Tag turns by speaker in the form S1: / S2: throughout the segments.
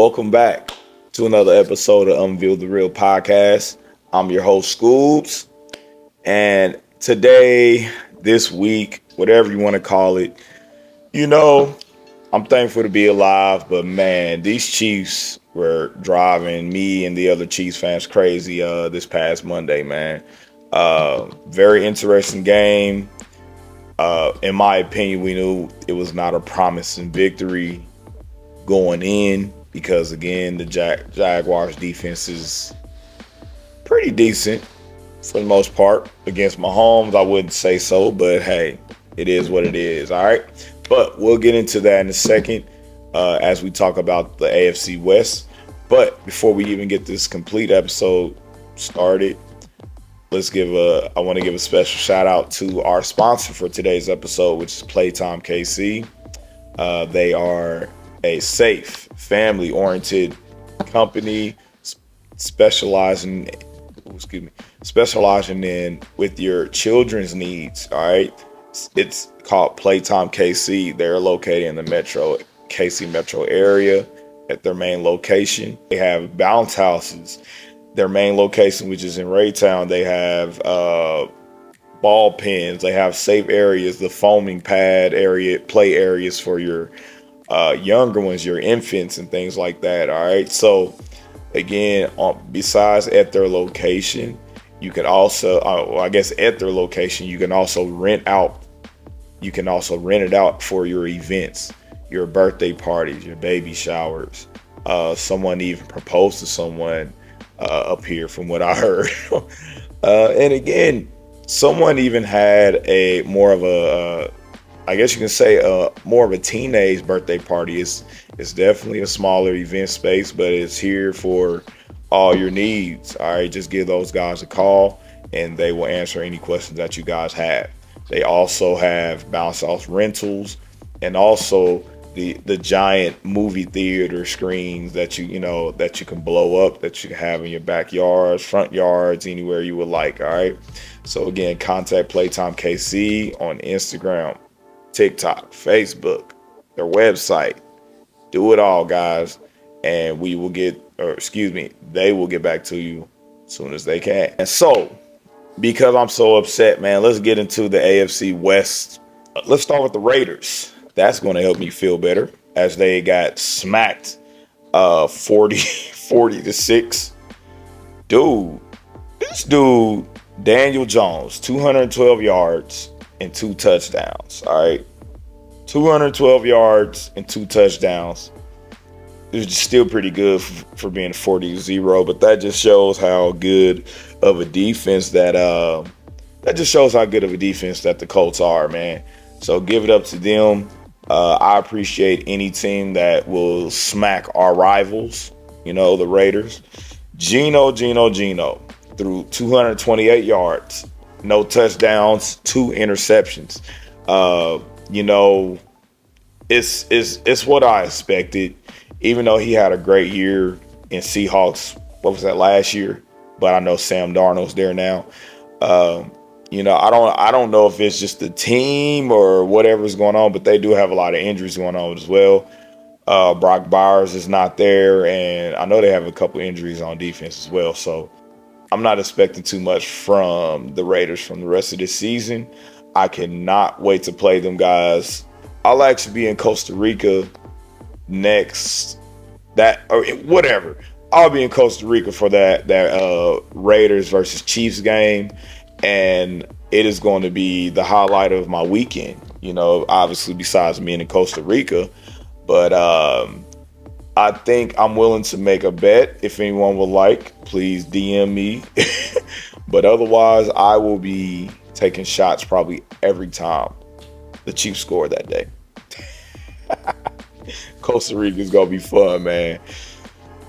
S1: Welcome back to another episode of Unveil the Real podcast. I'm your host, Scoobs, and today, this week, whatever you want to call it, you know, I'm thankful to be alive, but man, these Chiefs were driving me and the other Chiefs fans crazy this past Monday, man. Very interesting game. In my opinion, we knew it was not a promising victory going in because again the Jaguars defense is pretty decent for the most part. Against Mahomes, I wouldn't say so, but hey, it is what it is. All right, but we'll get into that in a second as we talk about the AFC West. But before we even get this complete episode started, I want to give a special shout out to our sponsor for today's episode, which is Playtime KC. They are a safe, family-oriented company specializing in with your children's needs. All right, it's called Playtime KC. They're located in the KC metro area at their main location. They have bounce houses. Their main location, which is in Raytown, they have ball pins. They have safe areas, the foaming pad area, play areas for your younger ones, your infants and things like that. All right. So again, besides at their location, you can also, at their location, you can also rent out. You can also rent it out for your events, your birthday parties, your baby showers. Someone even proposed to someone up here, from what I heard. And again, someone even had a more of a I guess you can say more of a teenage birthday party. It's definitely a smaller event space, but it's here for all your needs. All right, just give those guys a call and they will answer any questions that you guys have. They also have bounce house rentals and also the giant movie theater screens that you can blow up, that you can have in your backyards, front yards, anywhere you would like. All right. So again, contact Playtime KC on Instagram, TikTok, Facebook, their website. Do it all, guys, and they will get back to you as soon as they can. And so, because I'm so upset, man, let's get into the AFC West. Let's start with the Raiders. That's going to help me feel better as they got smacked 40-6. This dude, Daniel Jones, 212 yards and 2 touchdowns. All right. 212 yards and 2 touchdowns. It's still pretty good for being 40-0, but that just shows how good of a defense that the Colts are, man. So give it up to them. I appreciate any team that will smack our rivals, the Raiders. Geno threw 228 yards, no touchdowns, 2 interceptions. It's what I expected, even though he had a great year in Seahawks. What was that, last year? But I know Sam Darnold's there now. I don't know if it's just the team or whatever's going on, but they do have a lot of injuries going on as well. Brock Bowers is not there, and I know they have a couple injuries on defense as well. So I'm not expecting too much from the Raiders from the rest of this season. I cannot wait to play them guys. I'll actually be in Costa Rica next. I'll be in Costa Rica for that Raiders versus Chiefs game. And it is going to be the highlight of my weekend, obviously besides being in Costa Rica. But I think I'm willing to make a bet. If anyone would like, please DM me. But otherwise, I will be taking shots probably every time the Chiefs score that day. Costa Rica is going to be fun, man.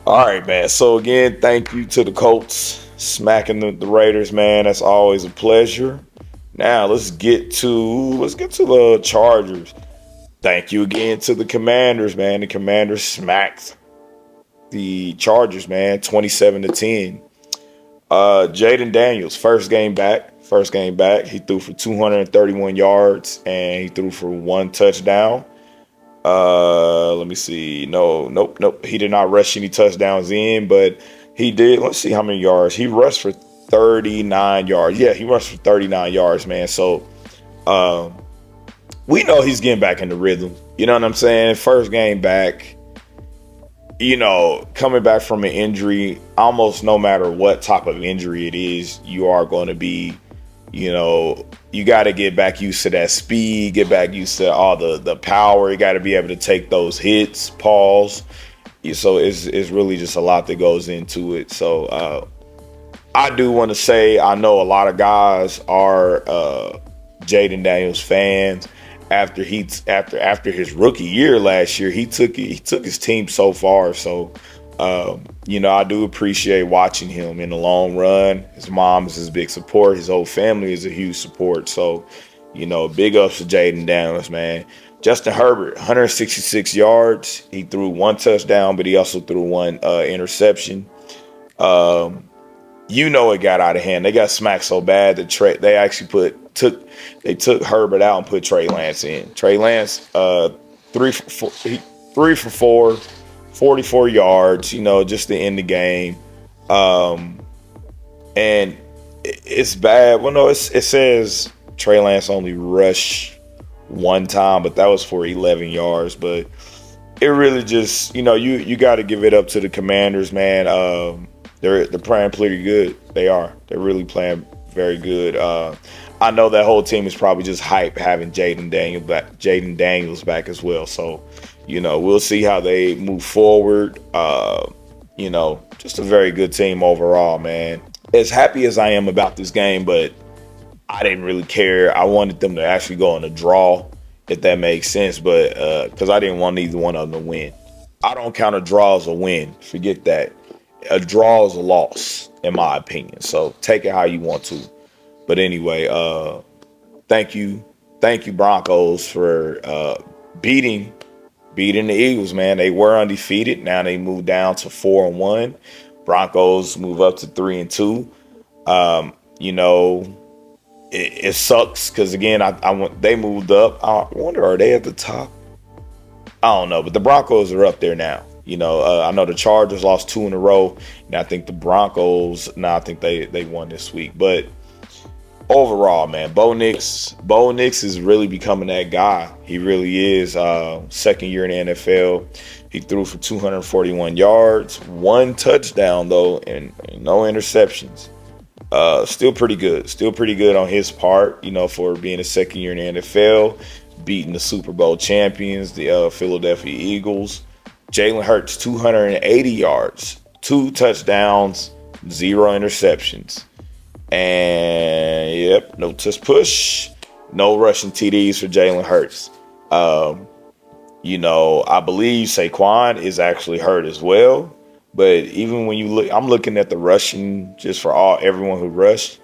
S1: All right, man. So again, thank you to the Colts smacking the Raiders, man. That's always a pleasure. Now let's get to the Chargers. Thank you again to the Commanders, man. The Commanders smacked the Chargers, man, 27-10. Jaden Daniels, first game back. He threw for 231 yards and he threw for 1 touchdown. Let me see. No, nope, nope. He did not rush any touchdowns in, but he did. Let's see how many yards. He rushed for 39 yards. Yeah, he rushed for 39 yards, man. So we know he's getting back in the rhythm. You know what I'm saying? First game back, coming back from an injury, almost no matter what type of injury it is, you are going to be, you got to get back used to that speed, get back used to all the power. You got to be able to take those hits, pause. So it's really just a lot that goes into it. So I do want to say, I know a lot of guys are Jaden Daniels fans. After his rookie year last year, he took his team so far. So, I do appreciate watching him in the long run. His mom is his big support. His whole family is a huge support. So, big ups to Jaden Daniels, man. Justin Herbert, 166 yards. He threw one touchdown, but he also threw one interception. It got out of hand. They got smacked so bad that they actually took Herbert out and put Trey Lance in. Trey Lance, 3 for 4, 44 yards, just to end the game. And it's bad. Well, no, it says Trey Lance only rushed one time, but that was for 11 yards. But it really just, you got to give it up to the Commanders, man. They're playing pretty good. They are. They're really playing very good. I know that whole team is probably just hype having Jaden Daniels back as well. So, we'll see how they move forward. Just a very good team overall, man. As happy as I am about this game, but I didn't really care. I wanted them to actually go on a draw, if that makes sense. But because I didn't want either one of them to win. I don't count a draw as a win. Forget that. A draw is a loss, in my opinion. So take it how you want to. But anyway, thank you Broncos for beating the Eagles, man. They were undefeated. Now they moved down to 4-1. Broncos move up to 3-2. It sucks because again, they moved up. I wonder, are they at the top? I don't know, but the Broncos are up there now. I know the Chargers lost 2 in a row, and I think the Broncos. I think they won this week, but. Overall, man, Bo Nix is really becoming that guy. He really is. Second year in the NFL. He threw for 241 yards, 1 touchdown, though, and no interceptions. Still pretty good. Still pretty good on his part, for being a second year in the NFL, beating the Super Bowl champions, the Philadelphia Eagles. Jalen Hurts, 280 yards, 2 touchdowns, 0 interceptions. And yep, no tush push, no rushing TDs for Jalen Hurts. I believe Saquon is actually hurt as well. But even when you look, I'm looking at the rushing just for everyone who rushed.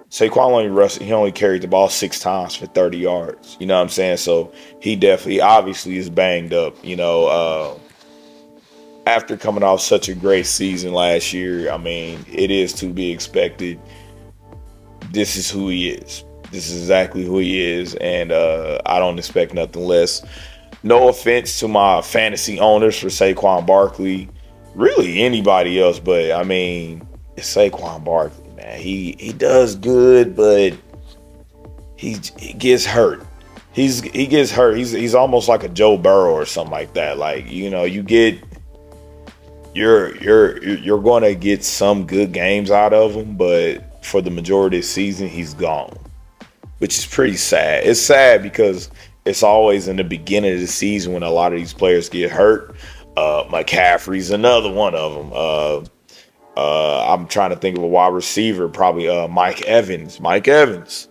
S1: Saquon only carried the ball 6 times for 30 yards. You know what I'm saying? So he definitely, obviously, is banged up. After coming off such a great season last year, I mean, it is to be expected. This is who he is. This is exactly who he is, and I don't expect nothing less. No offense to my fantasy owners for Saquon Barkley, really anybody else, but I mean, it's Saquon Barkley, man. He does good, but he gets hurt. He gets hurt. He's almost like a Joe Burrow or something like that. Like you're going to get some good games out of him, but for the majority of the season, he's gone, which is pretty sad. It's sad because it's always in the beginning of the season when a lot of these players get hurt. McCaffrey's another one of them. I'm trying to think of a wide receiver, probably Mike Evans. Mike Evans,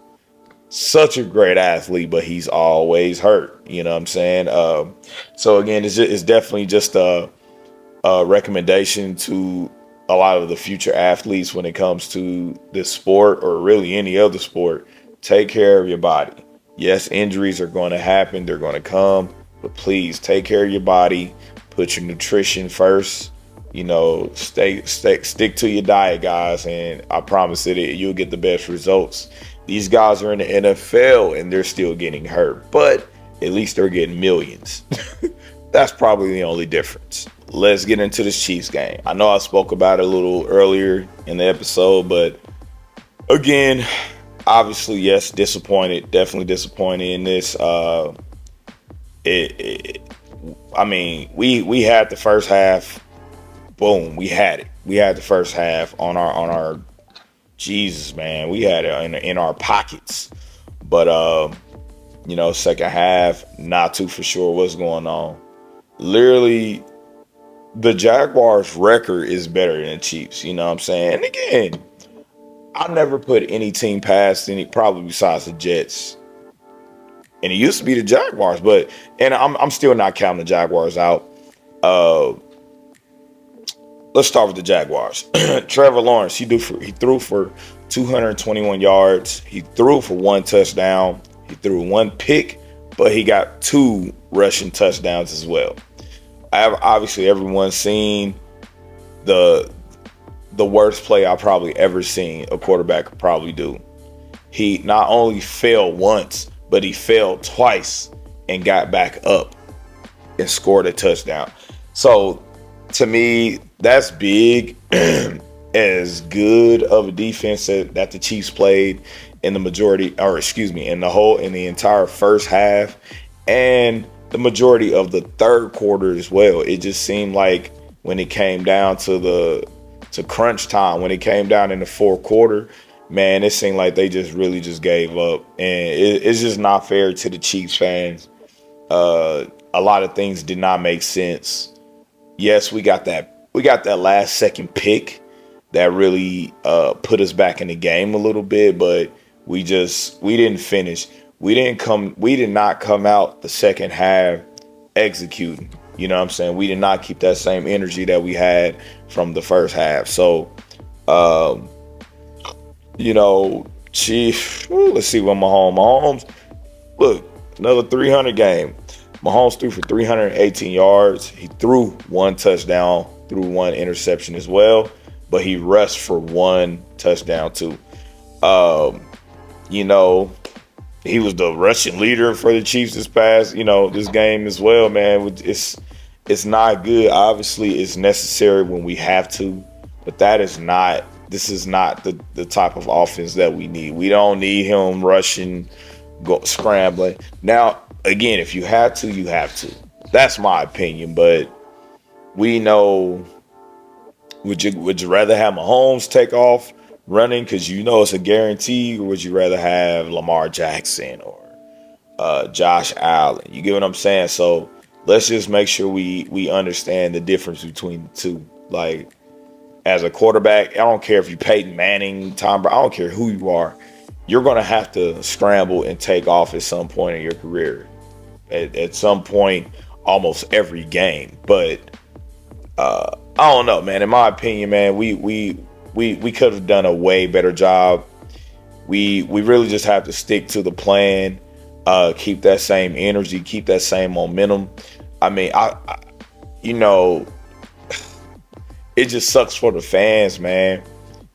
S1: such a great athlete, but he's always hurt. You know what I'm saying? So again, it's definitely just a recommendation to a lot of the future athletes when it comes to this sport or really any other sport. Take care of your body. Yes, injuries are going to happen. They're going to come. But please take care of your body. Put your nutrition first. Stick to your diet, guys. And I promise that you'll get the best results. These guys are in the NFL and they're still getting hurt. But At least they're getting millions. That's probably the only difference. Let's get into this Chiefs game. I know I spoke about it a little earlier in the episode, but again, obviously, yes, disappointed. Definitely disappointed in this. I mean, we had the first half. Boom, we had it. We had the first half on our. Jesus, man, we had it in our pockets. But second half, not too for sure what's going on. Literally, the Jaguars' record is better than the Chiefs. You know what I'm saying? And again, I never put any team past any, probably besides the Jets. And it used to be the Jaguars, and I'm still not counting the Jaguars out. Let's start with the Jaguars. Trevor Lawrence, he threw for 221 yards. He threw for 1 touchdown. He threw 1 pick, but he got 2 rushing touchdowns as well. Obviously, everyone's seen the worst play I've probably ever seen a quarterback could probably do. He not only fell once, but he fell twice and got back up and scored a touchdown. So, to me, that's big. As good of a defense that the Chiefs played in the entire first half and the majority of the third quarter as well. It just seemed like when it came down to crunch time, when it came down in the fourth quarter, man, it seemed like they just really just gave up. And it's just not fair to the Chiefs fans. A lot of things did not make sense. Yes, we got that last second pick that really put us back in the game a little bit, but we didn't finish. We did not come out the second half executing. You know what I'm saying? We did not keep that same energy that we had from the first half. So, Chief, let's see what Mahomes. Look, another 300 game. Mahomes threw for 318 yards. He threw 1 touchdown, threw 1 interception as well, but he rushed for 1 touchdown too. He was the rushing leader for the Chiefs this game as well, man. It's not good. Obviously, it's necessary when we have to, but this is not the type of offense that we need. We don't need him rushing, scrambling. Now, again, if you have to, you have to. That's my opinion, but we know. Would you rather have Mahomes take off running because it's a guarantee, or would you rather have Lamar Jackson or Josh Allen? You get what I'm saying? So let's just make sure we understand the difference between the two. Like, as a quarterback, I don't care if you're Peyton Manning, Tom Brady, I don't care who you are. You're going to have to scramble and take off at some point in your career. At some point, almost every game. But I don't know, man. In my opinion, man, we could have done a way better job. We really just have to stick to the plan, keep that same energy, keep that same momentum. I mean, it just sucks for the fans, man.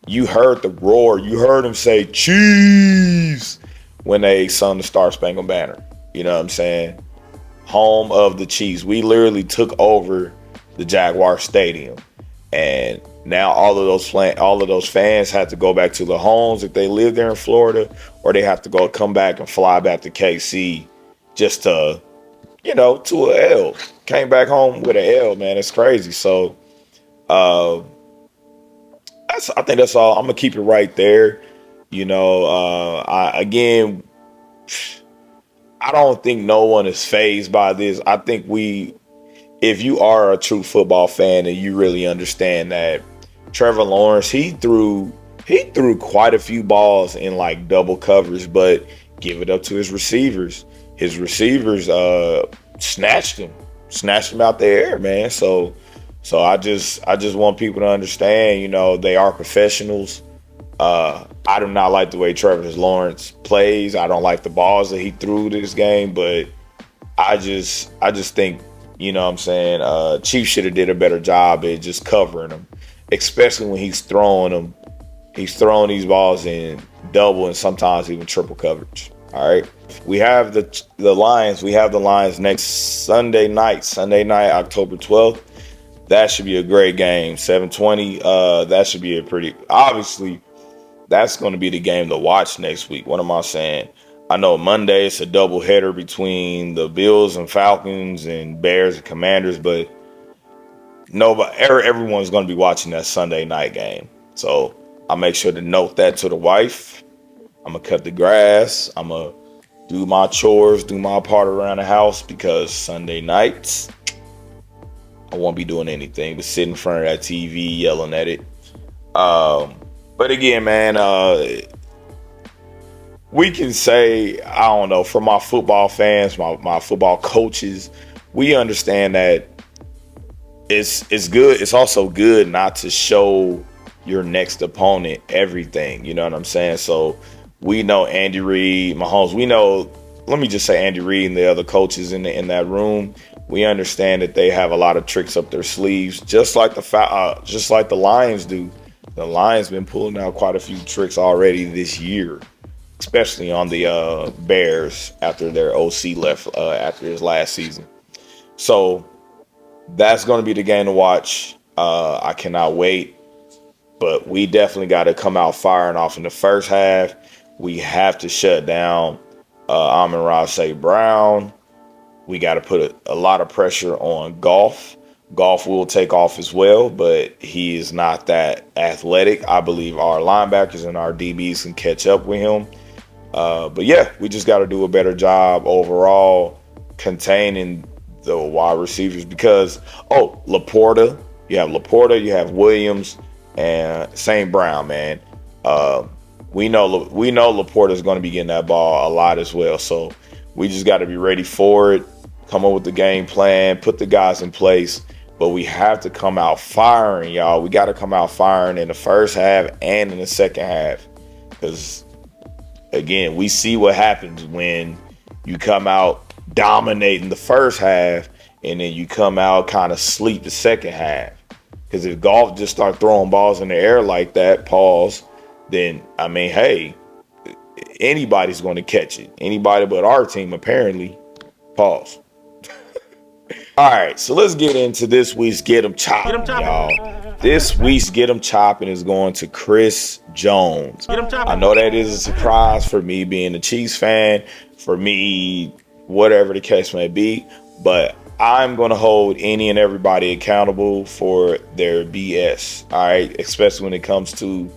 S1: You heard the roar. You heard them say Chiefs when they sung the Star Spangled Banner. You know what I'm saying? Home of the Chiefs. We literally took over the Jaguar Stadium, and now all of those fans had to go back to their homes if they live there in Florida, or they have to come back and fly back to KC just to an L. Came back home with an L, man. It's crazy. So, I think that's all. I'm gonna keep it right there. I don't think no one is fazed by this. I think if you are a true football fan and you really understand that Trevor Lawrence, he threw quite a few balls in like double covers, but give it up to his receivers. His receivers snatched him out the air, man. So I just want people to understand, they are professionals. I do not like the way Trevor Lawrence plays. I don't like the balls that he threw this game, but I just think, Chiefs should have did a better job at just covering him, especially when he's throwing them. He's throwing these balls in double and sometimes even triple coverage. All right. We have the Lions. We have the Lions next Sunday night. Sunday night, October 12th. That should be a great game. 7:20. That should be a pretty. Obviously, that's going to be the game to watch next week. What am I saying? I know Monday it's a doubleheader between the Bills and Falcons and Bears and Commanders, but nobody, everyone's going to be watching that Sunday night game. So I'll make sure to note that to the wife. I'm gonna cut the grass. I'm gonna do my chores, do my part around the house, because Sunday nights I won't be doing anything but sit in front of that TV yelling at it. But again, man, we can say, I don't know, for my football fans, my football coaches, we understand that it's good. It's also good not to show your next opponent everything. You know what I'm saying? So we know Andy Reid, Mahomes. We know. Let me just say Andy Reid and the other coaches in that room. We understand that they have a lot of tricks up their sleeves, just like the Lions do. The Lions been pulling out quite a few tricks already this year, especially on the Bears after their OC left after his last season. So that's going to be the game to watch. I cannot wait. But we definitely got to come out firing off in the first half. We have to shut down Amon-Ra St. Brown. We got to put a lot of pressure on Goff. Goff will take off as well, but he is not that athletic. I believe our linebackers and our DBs can catch up with him. But yeah, we just got to do a better job overall containing the wide receivers because, Laporta. You have Laporta, you have Williams, and St. Brown, man. We know Laporta is going to be getting that ball a lot as well. So we just got to be ready for it, come up with the game plan, put the guys in place. But we have to come out firing, y'all. We got to come out firing in the first half and in the second half. Because, again, we see what happens when you come out dominating the first half and then you come out kind of sleep the second half. Because if Goff just start throwing balls in the air like that, then, I mean, hey, anybody's going to catch it. Anybody but our team, apparently. Pause. All right, so let's get into this week's Get 'em Chopping, y'all. This week's Get 'em Chopping is going to Chris Jones. I know that is a surprise for me being a Chiefs fan, for me, whatever the case may be, but I'm going to hold any and everybody accountable for their BS, all right, especially when it comes to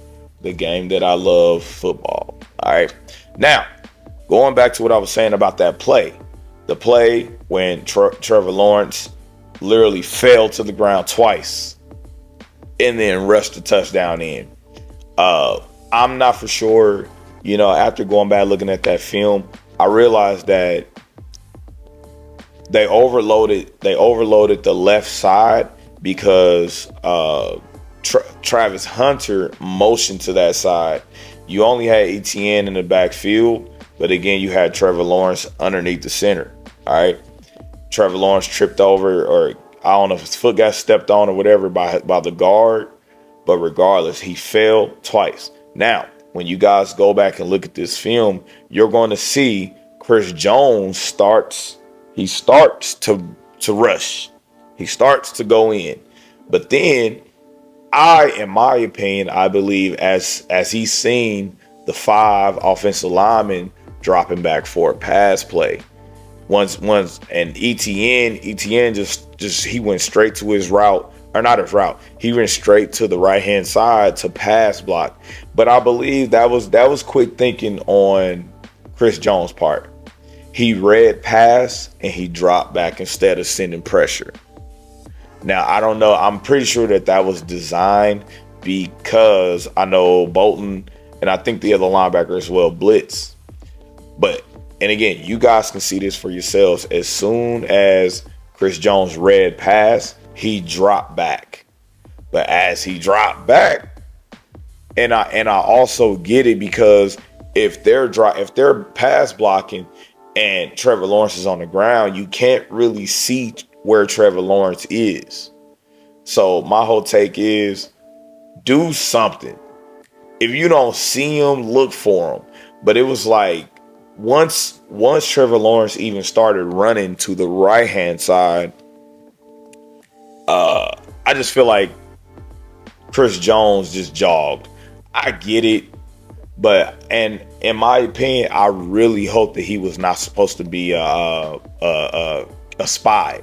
S1: the game that I love, football, all right. Now, going back to what I was saying about that play, the play when Trevor Lawrence literally fell to the ground twice and then rushed the touchdown in. I'm not for sure, after going back looking at that film, I realized that they overloaded the left side because Travis Hunter motioned to that side. You only had Etienne in the backfield, but again, you had Trevor Lawrence underneath the center. All right, Trevor Lawrence tripped over, or I don't know if his foot got stepped on or whatever by the guard, but regardless, he fell twice. Now, when you guys go back and look at this film, you're going to see Chris Jones starts to rush. He starts to go in. But then in my opinion, I believe as he's seen the 5 offensive linemen dropping back for a pass play. Once and Etienne just he went straight to his route, or not his route. He went straight to the right-hand side to pass block. But I believe that was quick thinking on Chris Jones' part. He read pass and he dropped back instead of sending pressure. Now, I don't know. I'm pretty sure that was designed because I know Bolton and I think the other linebacker as well blitz. And again, you guys can see this for yourselves. As soon as Chris Jones read pass, he dropped back. But as he dropped back, and I also get it because if they're pass blocking and Trevor Lawrence is on the ground, you can't really see where Trevor Lawrence is. So my whole take is do something. If you don't see him, look for him. But it was like once Trevor Lawrence even started running to the right hand side, I just feel like Chris Jones just jogged. I get it, but and in my opinion, I really hope that he was not supposed to be a spy.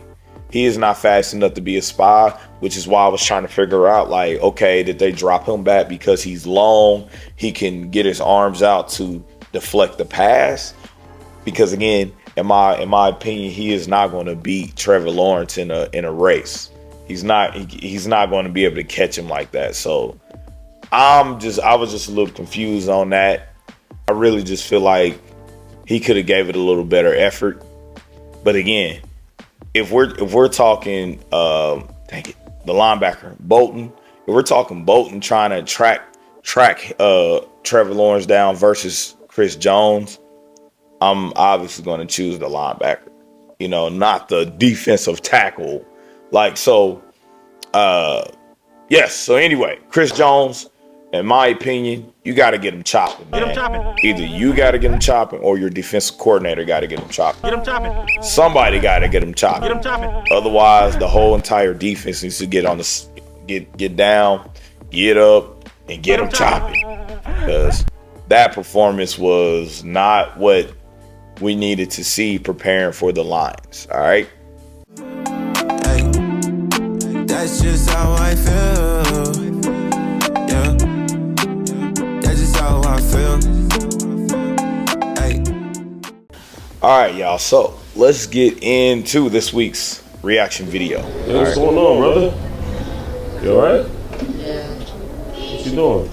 S1: He is not fast enough to be a spy, which is why I was trying to figure out, like, okay, did they drop him back because he's long, he can get his arms out to deflect the pass? Because again, in my opinion, he is not going to beat Trevor Lawrence in a race. He's not going to be able to catch him like that. So I was just a little confused on that. I really just feel like he could have gave it a little better effort. But again, if we're talking the linebacker Bolton, if we're talking Bolton trying to track Trevor Lawrence down versus Chris Jones, I'm obviously going to choose the linebacker, not the defensive tackle. Like, so, yes. So anyway, Chris Jones, in my opinion, you got to get him chopping, man. Get him chopping. Either you got to get him chopping or your defensive coordinator got to get him chopping. Get him chopping. Somebody got to get him chopping. Get him chopping. Otherwise, the whole entire defense needs to get down, get up, and get him chopping. Because that performance was not what we needed to see preparing for the Lions. All right.
S2: Hey, that's just how I feel. Yeah, that's just how I feel. Hey.
S1: All right, y'all. So let's get into this week's reaction video.
S3: Hey, what's going on, brother? You all right?
S4: Yeah.
S3: What you doing?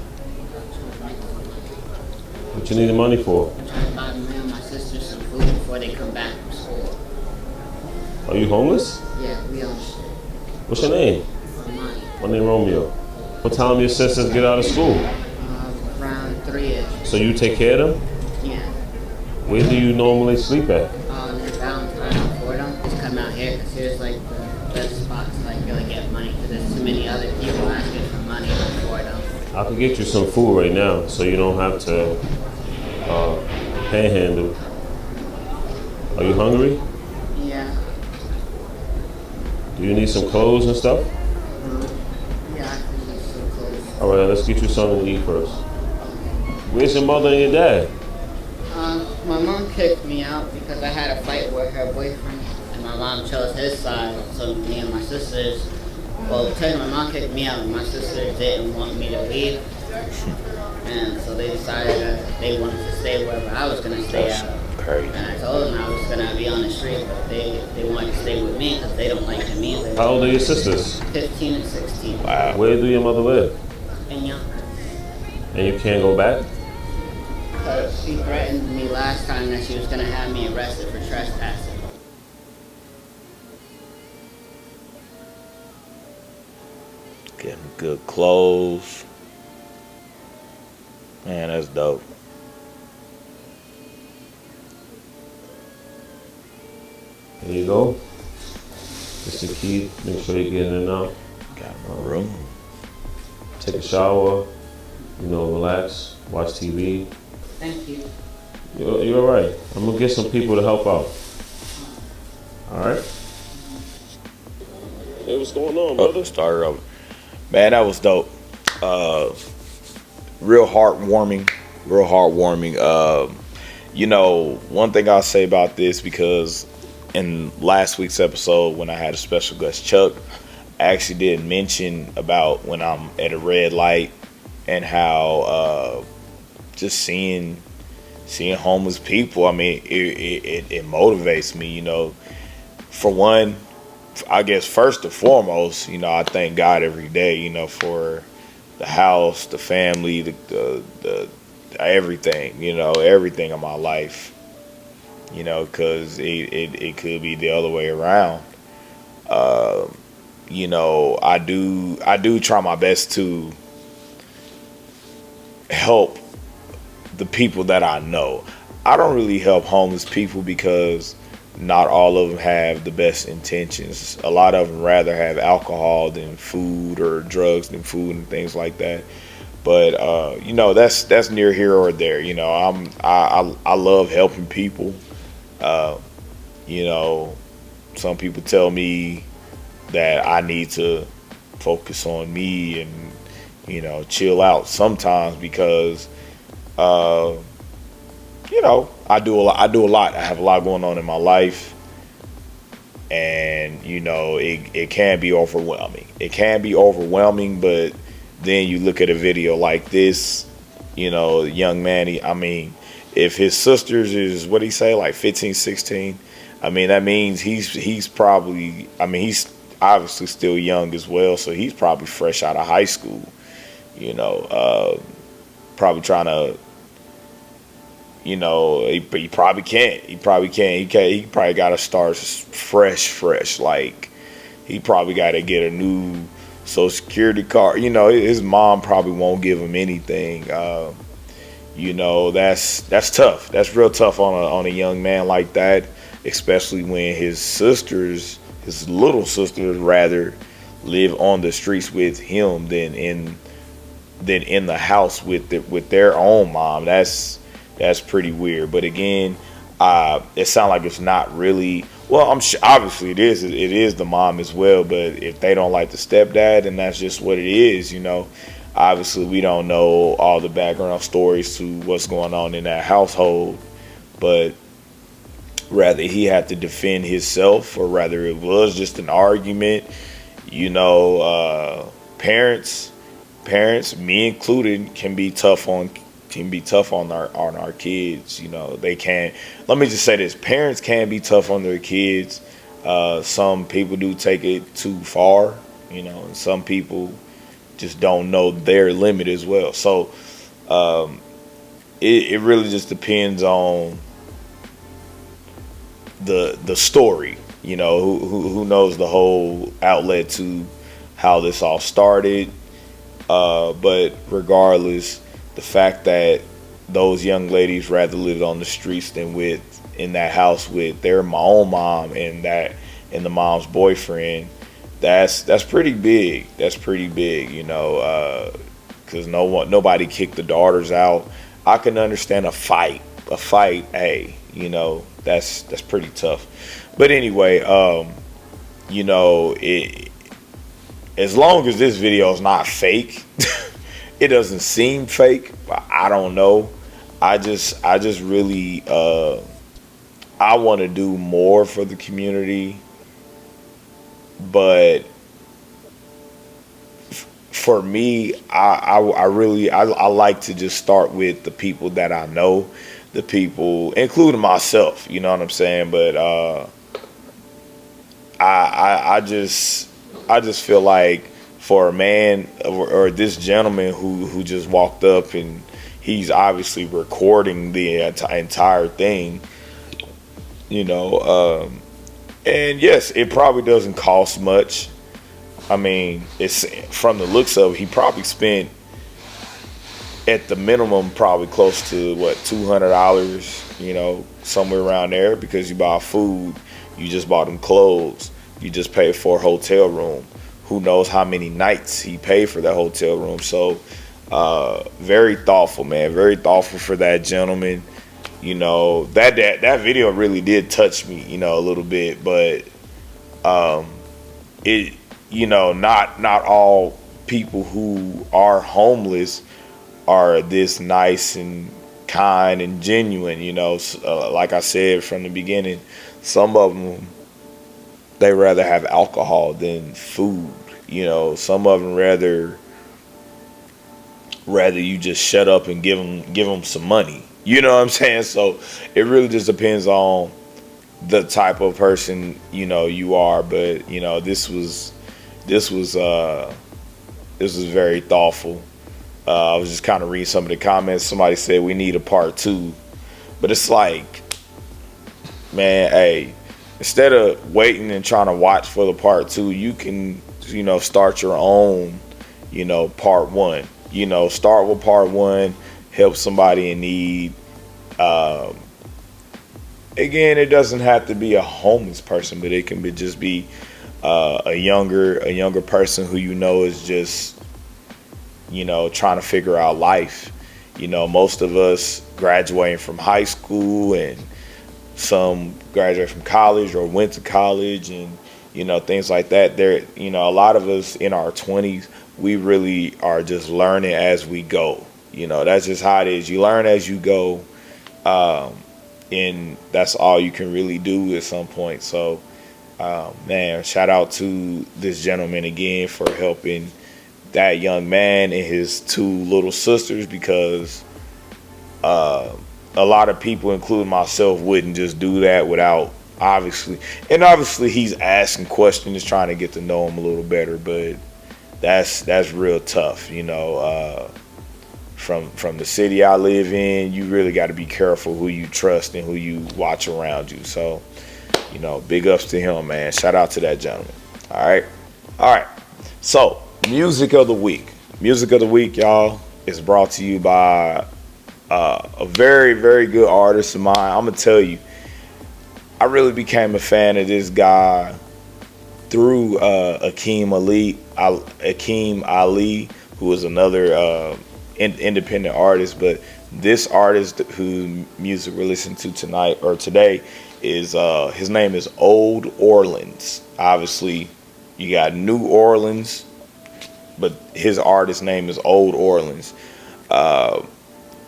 S3: What you need the money for?
S4: I'm trying to buy me and my sister some food before they come back from school.
S3: Are you homeless?
S4: Yeah, we on
S3: What's your name?
S4: money.
S3: My name Romeo. What time your sisters get out of school?
S4: Around 3-ish.
S3: So you take care of them?
S4: Yeah.
S3: Where do you normally sleep at?
S4: There's Valentine on Fordham. Just come out here because here's like the best spot to like really get money because there's too many other people asking for money on Fordham.
S3: I can get you some food right now so you don't have to panhandle. Are you hungry?
S4: Yeah.
S3: Do you need some clothes and stuff?
S4: Yeah, I can use some clothes.
S3: All right, let's get you something to eat first. Where's your mother and your dad?
S4: My mom kicked me out because I had a fight with her boyfriend, and my mom chose his side. So me and my sisters, technically my mom kicked me out, and my sisters didn't want me to leave, and so they decided that they wanted to stay wherever I was gonna stay at.
S1: Crazy.
S4: And I told them I was gonna be on the street, but they wanted to stay with me because they don't like him either.
S3: How old are your sisters?
S4: 15 and 16.
S1: Wow.
S3: Where do your mother live?
S4: And young.
S3: And you can't go back?
S4: Because she threatened me last time that she was gonna have me arrested for trespassing.
S1: Getting good clothes. Man, that's dope.
S3: There you go. It's the key. Make sure you get in and out.
S1: Got my room.
S3: Take a shower. Relax. Watch TV.
S4: Thank you.
S3: You're all right. I'm gonna get some people to help out. All right. Hey, what's going on, brother?
S1: Started over. Man, that was dope. Real heartwarming. One thing I'll say about this, because in last week's episode when I had a special guest, Chuck, I actually did mention about when I'm at a red light and how just seeing homeless people, I mean, it motivates me, For one, I guess first and foremost, I thank God every day, for the house, the family, the everything, everything in my life, because it could be the other way around. I do try my best to help the people that I know. I don't really help homeless people because not all of them have the best intentions. A lot of them rather have alcohol than food, or drugs than food, and things like that. But you know, that's near here or there. You know, I love helping people. Uh, you know, some people tell me that I need to focus on me and, you know, chill out sometimes because uh, you know, I do a lot. I have a lot going on in my life, and you know, it can be overwhelming. It can be overwhelming, but then you look at a video like this, you know, young man. I mean, if his sisters is what he say, like 15, 16. I mean, that means he's probably. I mean, he's obviously still young as well, so he's probably fresh out of high school. You know, probably trying to. You know, he probably can't. He probably can't. He probably got to start fresh. Like, he probably got to get a new Social Security card. You know, his mom probably won't give him anything. You know, that's tough. That's real tough on a young man like that, especially when his little sisters, rather live on the streets with him than in the house with their own mom. That's pretty weird. But again, it sounds like it's not really. Well, I'm sure obviously it is. It is the mom as well. But if they don't like the stepdad, then that's just what it is. You know, obviously we don't know all the background stories to what's going on in that household. But rather he had to defend himself, or rather it was just an argument. You know, parents, me included, can be tough on our kids. You know, they can. Let me just say this: parents can be tough on their kids. Some people do take it too far, you know, and some people just don't know their limit as well. So it really just depends on the story. You know, who knows the whole outlet to how this all started. But regardless, the fact that those young ladies rather lived on the streets than in that house with their own mom and the mom's boyfriend, that's pretty big. That's pretty big, you know, because nobody kicked the daughters out. I can understand a fight. Hey, you know, that's pretty tough. But anyway, you know, as long as this video is not fake. It doesn't seem fake, but I don't know. I just really I want to do more for the community, but for me, I really like to just start with the people that I know, the people, including myself. You know what I'm saying? But I just feel like, for a man or this gentleman who just walked up and he's obviously recording the entire thing, you know, and yes, it probably doesn't cost much. I mean, it's from the looks of it, he probably spent at the minimum probably close to $200, you know, somewhere around there, because you buy food, you just bought him clothes, you just paid for a hotel room. Who knows how many nights he paid for that hotel room. So very thoughtful, man. Very thoughtful for that gentleman. You know, that video really did touch me, you know, a little bit. But it, you know, not all people who are homeless are this nice and kind and genuine. You know, like I said from the beginning, some of them, they rather have alcohol than food. You know, some of them rather you just shut up and give them some money. You know what I'm saying? So it really just depends on the type of person, you know, you are. But you know, this was very thoughtful. I was just kind of reading some of the comments. Somebody said we need a part 2, but it's like, man, hey. Instead of waiting and trying to watch for the part 2, you can, you know, start your own, you know, part 1. You know, start with part 1, help somebody in need. Again, it doesn't have to be a homeless person, but it can just be a younger person who you know is just trying to figure out life. Most of us graduating from high school, and some graduated from college or went to college, and things like that. A lot of us in our 20s, we really are just learning as we go. That's just how it is. You learn as you go, and that's all you can really do at some point. So, man, shout out to this gentleman again for helping that young man and his two little sisters, because a lot of people, including myself, wouldn't just do that without obviously he's asking questions, trying to get to know him a little better, but that's real tough. From the city I live in, you really got to be careful who you trust and who you watch around you. So, big ups to him, man. Shout out to that gentleman. All right. So, music of the week. Music of the week, y'all, is brought to you by a very, very good artist of mine. I'm gonna tell you, I really became a fan of this guy through Akeem Ali, who was another independent artist. But this artist whose music we're listening to today is his name is Old Orleans. Obviously, you got New Orleans, but his artist name is Old Orleans.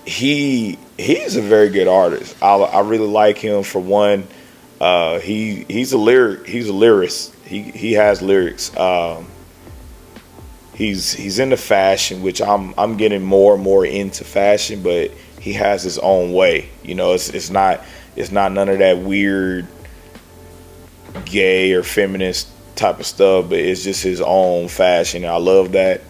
S1: He's a very good artist. I really like him. For one, he's a lyricist. He has lyrics. He's into fashion, which I'm getting more and more into fashion, but he has his own way. It's not none of that weird gay or feminist type of stuff, but it's just his own fashion. I love that.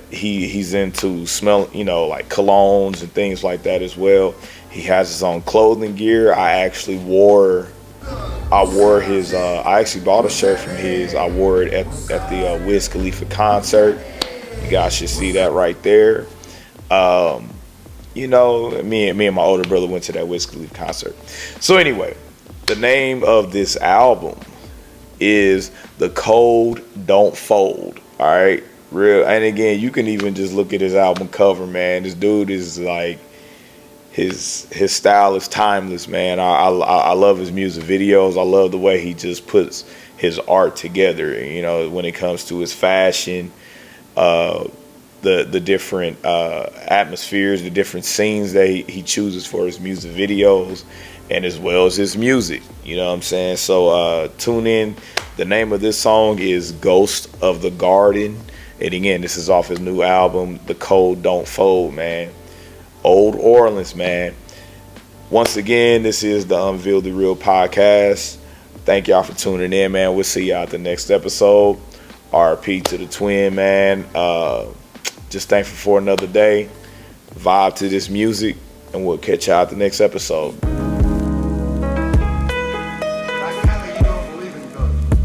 S1: He's into smell, like colognes and things like that as well. He has his own clothing gear. I wore his. I actually bought a shirt from his. I wore it at the Wiz Khalifa concert. You guys should see that right there. Me and my older brother went to that Wiz Khalifa concert. So anyway, the name of this album is The Code Don't Fold. All right, real. And again, you can even just look at his album cover, man. This dude is like, his style is timeless, man. I love his music videos. I love the way he just puts his art together. When it comes to his fashion, the different atmospheres, the different scenes that he chooses for his music videos, and as well as his music. You know what I'm saying? So tune in. The name of this song is Ghost of the Garden. And again, this is off his new album, The Code Don't Fold, man. Old Orleans, man. Once again, this is the Unveil the Real podcast. Thank y'all for tuning in, man. We'll see y'all at the next episode. RP to the twin, man. Just thankful for another day. Vibe to this music, and we'll catch y'all at the next episode.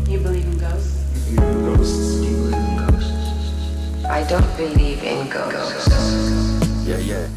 S5: You believe in ghosts? I don't believe in ghosts.
S2: Yeah.